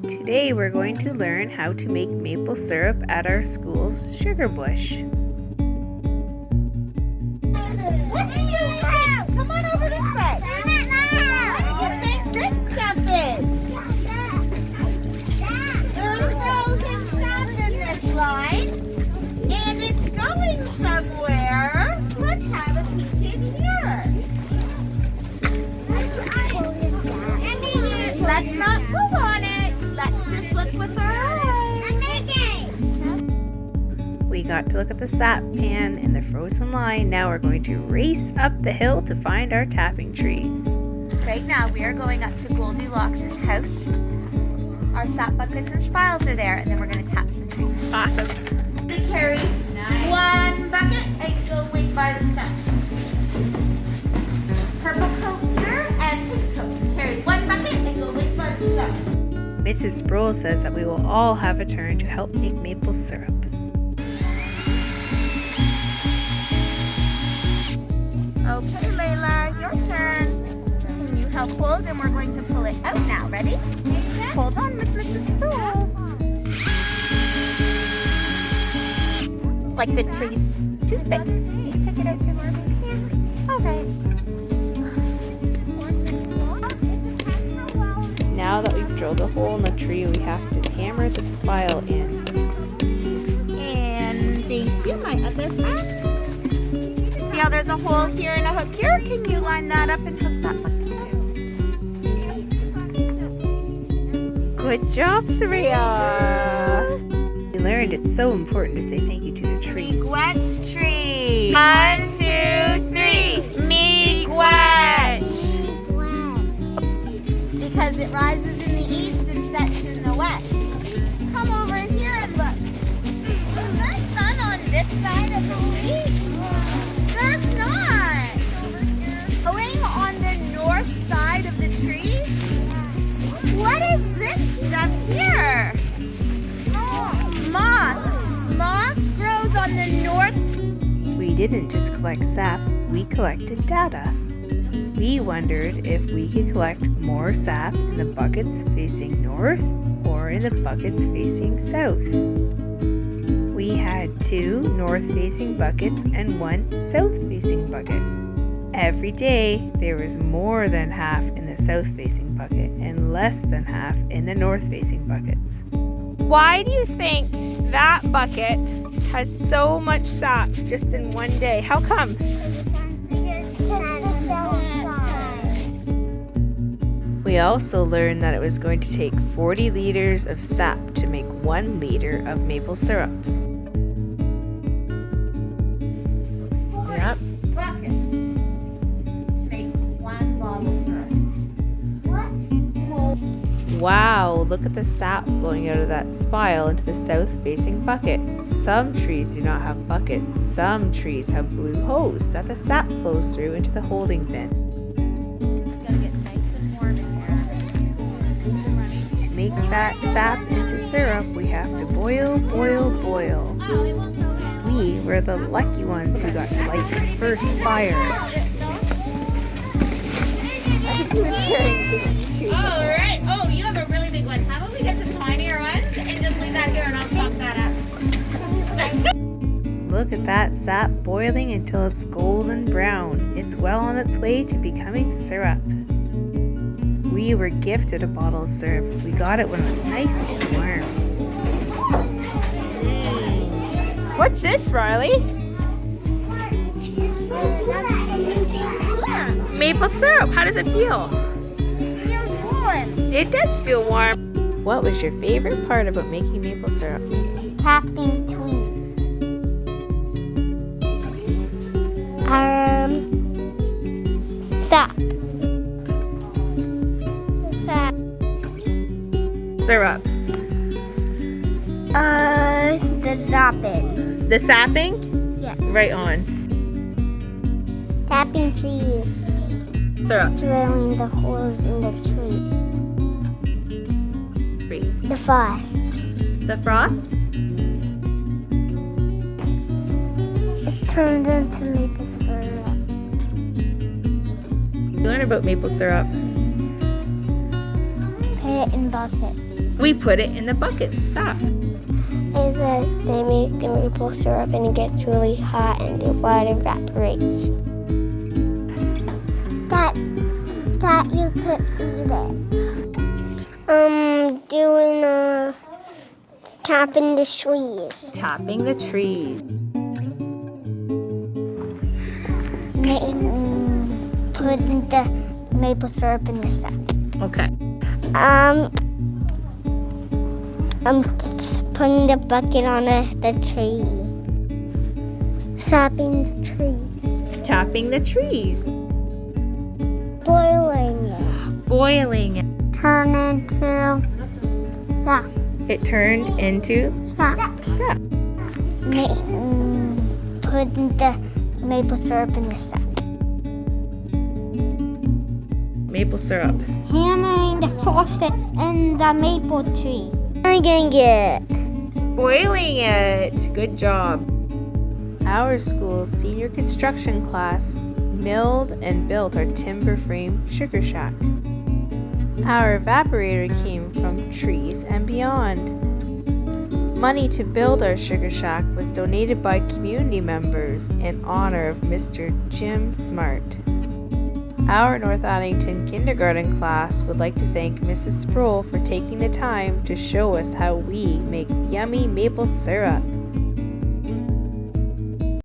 Today we're going to learn how to make maple syrup at our school's sugar bush. What do you have? Come on over this way. What do you think this stuff is? There's frozen sap in this line, and it's going somewhere. Let's have a peek in here. Let's not pull on it. Let's just look with our eyes. We got to look at the sap pan and the frozen line. Now we're going to race up the hill to find our tapping trees. Right now we are going up to Goldilocks' house. Our sap buckets and spiles are there, and then we're going to tap some trees. Awesome. We carry one bucket and go wait by the stump. Purple coater and pink coat. Carry one bucket and go wait by the stump. Mrs. Sproul says that we will all have a turn to help make maple syrup. Okay, Layla, your turn. Can you help hold? And we're going to pull it out now. Ready? Hold on with Mrs. Sproul. Like the tree's toothpick. Can you pick it out some more? Yeah. Okay. Now that we've drilled a hole in the tree, we have to hammer the spile in. And thank you, my other friend. See how there's a hole here and a hook here? Can you line that up and hook that bucket? Good job, Saraya! We learned it's so important to say thank you to the tree. Miigwech tree. 1, 2, 3. Miigwech. Because it rises in the east and sets in the west. Come over here and look. Is there sun on this side of the tree? There's not. Going on the north side of the tree? What is this stuff here? Moss. Moss grows on the north. We didn't just collect sap, we collected data. We wondered if we could collect more sap in the buckets facing north or in the buckets facing south. We had 2 north-facing buckets and 1 south-facing bucket. Every day, there was more than half in the south-facing bucket and less than half in the north-facing buckets. Why do you think that bucket has so much sap just in one day? How come? We also learned that it was going to take 40 liters of sap to make 1 liter of maple syrup. Yep. Buckets to make 1 bottle syrup. Wow, look at the sap flowing out of that spile into the south-facing bucket. Some trees do not have buckets. Some trees have blue hose that the sap flows through into the holding bin. To make that sap into syrup, we have to boil, boil, boil. We were the lucky ones who got to light the first fire. I think he was carrying things too. Oh, right. Oh, you have a really big one. How about we get some tinier ones and just leave that here and I'll chop that up. Look at that sap boiling until it's golden brown. It's well on its way to becoming syrup. We were gifted a bottle of syrup. We got it when it was nice and warm. What's this, Riley? Maple syrup. How does it feel? It feels warm. It does feel warm. What was your favorite part about making maple syrup? Tapping trees. Sap. Syrup. The zapping. The sapping? Yes. Right on. Tapping trees. Syrup. Drilling the holes in the tree. The frost. The frost? It turns into maple syrup. You learn about maple syrup. put it in buckets. We put it in the buckets, sap. And then they make the maple syrup and it gets really hot and the water evaporates. That you could eat it. Doing tapping the trees. Tapping the trees. Putting the maple syrup in the sap. Okay. I'm putting the bucket on the tree. Sapping the tree. Tapping the trees. Boiling it. Boiling it. Turn into sap. It turned into Sap. sap. Putting the maple syrup in the sap. Maple syrup. Hammering the faucet in the maple tree. Boiling it. Boiling it. Good job. Our school's senior construction class milled and built our timber frame sugar shack. Our evaporator came from trees and beyond. Money to build our sugar shack was donated by community members in honor of Mr. Jim Smart. Our North Addington kindergarten class would like to thank Mrs. Sproul for taking the time to show us how we make yummy maple syrup.